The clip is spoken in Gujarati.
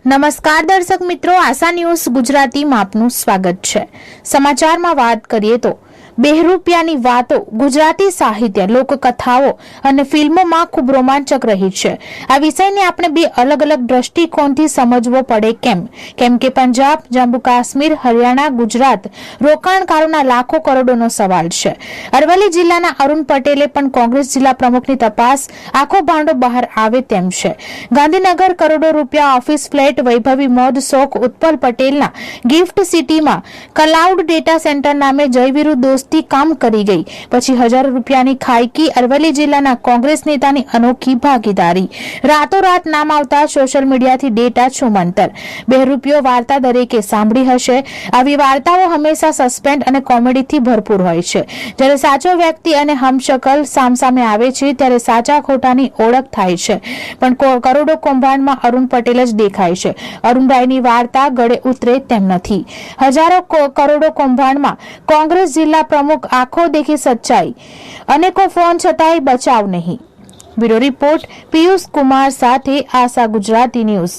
નમસ્કાર દર્શક મિત્રો, આશા ન્યૂઝ ગુજરાતીમાં આપનું સ્વાગત છે। સમાચારમાં વાત કરીએ તો બહેરૂપિયાની વાતો ગુજરાતી સાહિત્ય, લોકકથાઓ અને ફિલ્મોમાં ખૂબ રોમાંચક રહી છે। આ વિષયને આપણે બે અલગ અલગ દ્રષ્ટિકોણથી સમજવો પડે કેમ કે પંજાબ, જમ્મુ કાશ્મીર, હરિયાણા, ગુજરાત રોકાણકારોના લાખો કરોડોનો સવાલ છે। અરવલ્લી જિલ્લાના અરુણ પટેલે પણ કોંગ્રેસ જિલ્લા પ્રમુખની તપાસ આખો ભાંડો બહાર આવે તેમ છે। ગાંધીનગર કરોડો રૂપિયા ઓફિસ ફ્લેટ, વૈભવી મોદ શોખ ઉત્પલ પટેલના ગિફ્ટ સિટીમાં ક્લાઉડ ડેટા સેન્ટર નામે જય વિરુદ્ધ દોસ્તી કામ કરી ગઈ, પછી હજારો રૂપિયાની ખાયકી, અરવલ્લી જિલ્લાના કોંગ્રેસ નેતાની અનોખી ભાગીદારી, રાતોરાત નામ આવતા સોશિયલ મીડિયાથી ડેટા છુમંતર। બહેરૂપિયો વાર્તા દરેકે સાંભળી હશે। આવી વાર્તાઓ હંમેશા સસ્પેન્સ અને કોમેડીથી ભરપૂર હોય છે। જ્યારે સાચો વ્યક્તિ અને હમશકલ સામસામે આવે છે ત્યારે સાચા ખોટાની ઓળખ થાય છે, પણ કરોડો કૌભાંડમાં અરુણ પટેલ જ દેખાય છે। અરુણભાઈની વાર્તા ગળે ઉતરે તેમ નથી। હજારો કરોડો કૌભાંડમાં કોંગ્રેસ જિલ્લા પ્રમુખ આંખો દેખી સચ્ચાઈ, અનેકો ફોન છતાંય બચાવ નહીં। બ્યુરો રિપોર્ટ પિયુષ કુમાર સાથે આશા ગુજરાતી ન્યૂઝ।